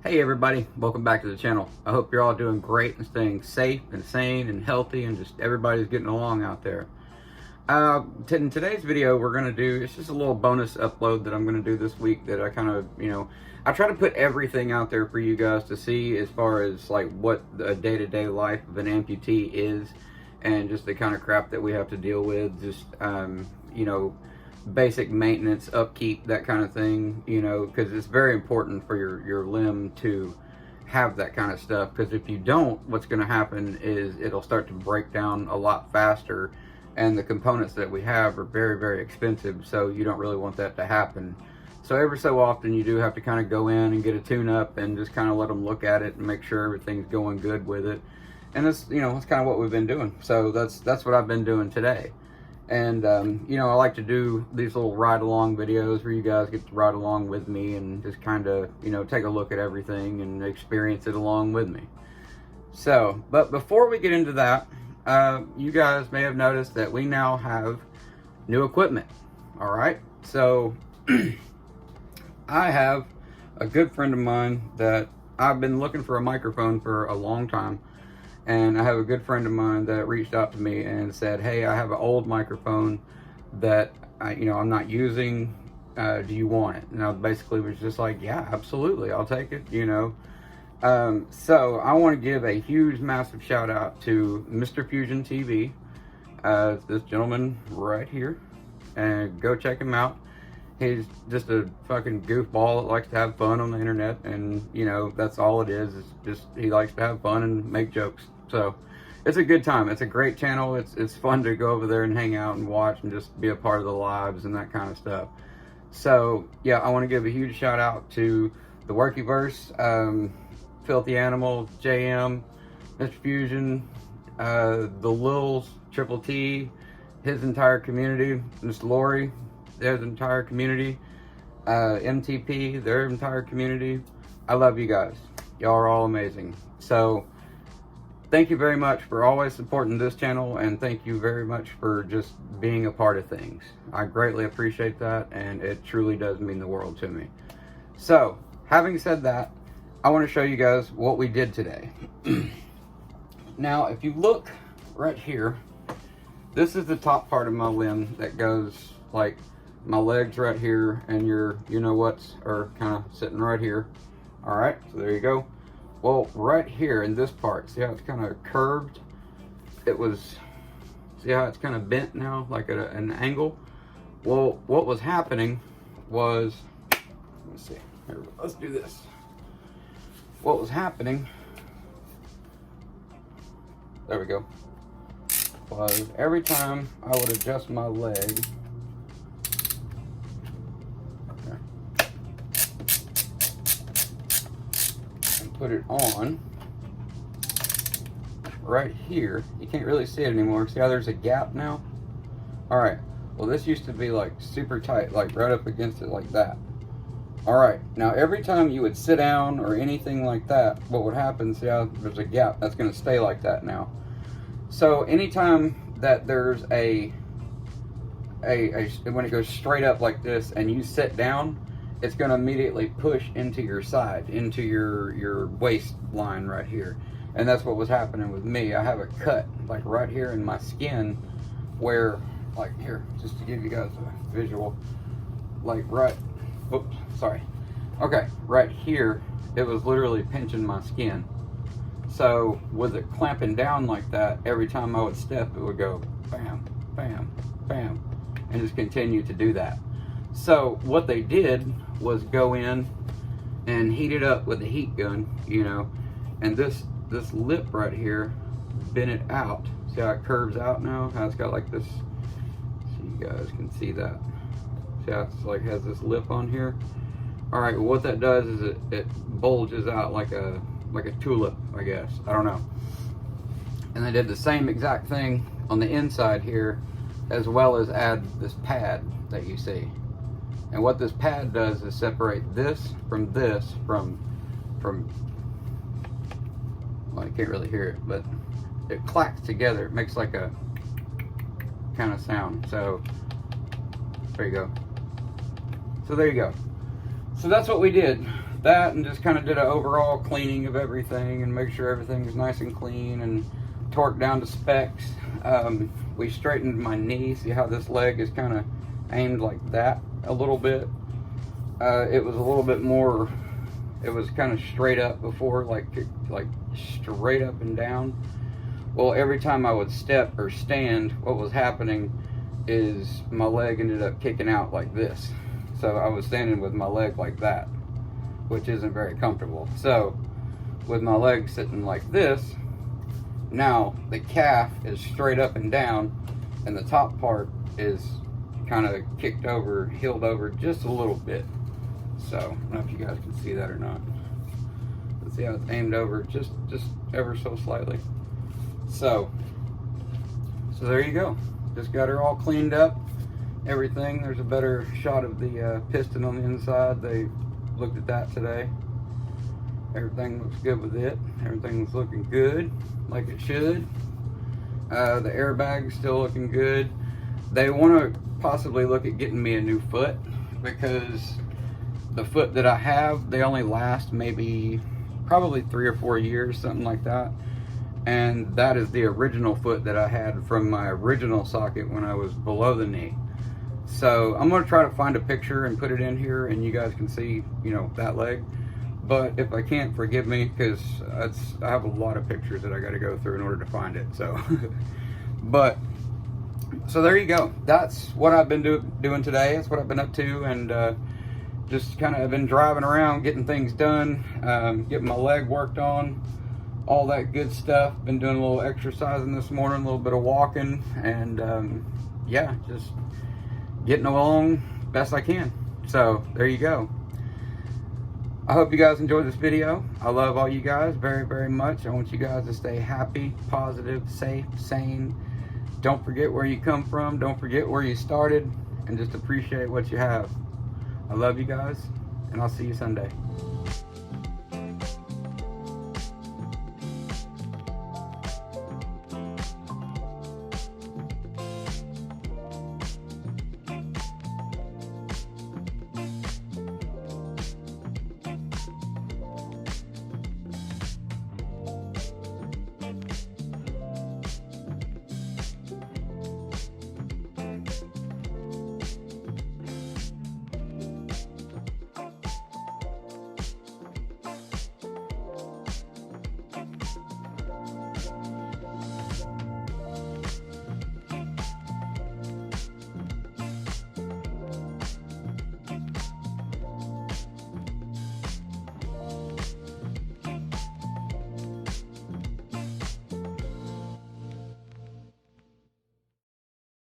Hey everybody, welcome back to the channel. I hope you're all doing great and staying safe and sane and healthy and just everybody's getting along out there. In today's video, we're going to do, it's just a little bonus upload that I'm going to do this week that I kind of, I try to put everything out there for you guys to see as far as like what the day-to-day life of an amputee is and just the kind of crap that we have to deal with, just, basic maintenance, upkeep, that kind of thing, because it's very important for your limb to have that kind of stuff, because if you don't, what's going to happen is it'll start to break down a lot faster, and the components that we have are very, very expensive, so you don't really want that to happen. So every so often you do have to kind of go in and get a tune-up and just kind of let them look at it and make sure everything's going good with it. And that's, that's kind of what we've been doing. So that's what I've been doing today. And, I like to do these little ride-along videos where you guys get to ride along with me and just kind of, take a look at everything and experience it along with me. So, but before we get into that, you guys may have noticed that we now have new equipment, all right? So, I have a good friend of mine that I've been looking for a microphone for a long time. And I have a good friend of mine that reached out to me and said, hey, I have an old microphone that I'm not using. Do you want it? And I basically was just like, yeah, absolutely, I'll take it, So I want to give a huge, massive shout out to Mr. Fusion TV, this gentleman right here, and go check him out. He's just a fucking goofball that likes to have fun on the internet, and that's all it is. It's just he likes to have fun and make jokes. So it's a good time. It's a great channel. It's fun to go over there and hang out and watch and just be a part of the lives and that kind of stuff. So yeah, I want to give a huge shout out to the Workyverse, Filthy Animal, JM, Mr. Fusion, the LIL Jeffery T, his entire community, Miss Lori, their entire community, MTP, their entire community. I love you guys. Y'all are all amazing. So thank you very much for always supporting this channel, and thank you very much for just being a part of things. I greatly appreciate that, and it truly does mean the world to me. So, having said that, I want to show you guys what we did today. Now, if you look right here, this is the top part of my limb that goes like my legs right here, and your you-know-whats are kind of sitting right here. All right, so there you go. Well, right here in this part, see how it's kind of curved? See how it's kind of bent now, like at an angle? Well, what was happening was, let's see, here, let's do this. What was happening, there we go, was every time I would adjust my leg, put it on right here, you can't really see it anymore. See how there's a gap now? All right, well, this used to be like super tight, like right up against it like that. All right, now every time you would sit down or anything like that, what would happen, see how there's a gap, that's going to stay like that now. So anytime that there's when it goes straight up like this and you sit down, it's going to immediately push into your side, into your waistline right here. And that's what was happening with me. I have a cut like right here in my skin where, like here, just to give you guys a visual, like right, oops, sorry. Okay, right here, it was literally pinching my skin. So with it clamping down like that, every time I would step, it would go bam, bam, bam, and just continue to do that. So what they did was go in and heat it up with a heat gun, and this lip right here, bend it out. See how it curves out now? How it's got like this, so you guys can see that. See how it's like has this lip on here? All right, well, what that does is it bulges out like a tulip, I guess. I don't know. And they did the same exact thing on the inside here, as well as add this pad that you see. And what this pad does is separate this, from well, you can't really hear it, but it clacks together. It makes like a kind of sound. So there you go. So there you go. So that's what we did. that, and just kind of did an overall cleaning of everything and make sure everything was nice and clean and torqued down to specs. We straightened my knee. See how this leg is kind of aimed like that a little bit? It was a little bit more, it was kind of straight up before, like straight up and down. Well, every time I would step or stand, what was happening is my leg ended up kicking out like this. So I was standing with my leg like that, which isn't very comfortable. So with my leg sitting like this, now the calf is straight up and down, and the top part is kind of kicked over, heeled over just a little bit. So I don't know if you guys can see that or not. Let's see how it's aimed over, just ever so slightly. So there you go. Just got her all cleaned up, everything. There's a better shot of the piston on the inside. They looked at that today. Everything looks good with it. Everything's looking good, like it should. The airbag's still looking good. They want to possibly look at getting me a new foot, because the foot that I have, they only last maybe probably 3 or 4 years, something like that. And that is the original foot that I had from my original socket when I was below the knee. So I'm going to try to find a picture and put it in here, and you guys can see, you know, that leg. But if I can't, forgive me, because I have a lot of pictures that I got to go through in order to find it. So, so there you go. That's what I've been doing today. That's what I've been up to, and just kind of been driving around, getting things done, getting my leg worked on, all that good stuff. Been doing a little exercising this morning, a little bit of walking, and yeah, just getting along best I can. So there you go. I hope you guys enjoyed this video. I love all you guys very, very much. I want you guys to stay happy, positive, safe, sane. Don't forget where you come from. Don't forget where you started, and just appreciate what you have. I love you guys, and I'll see you Sunday.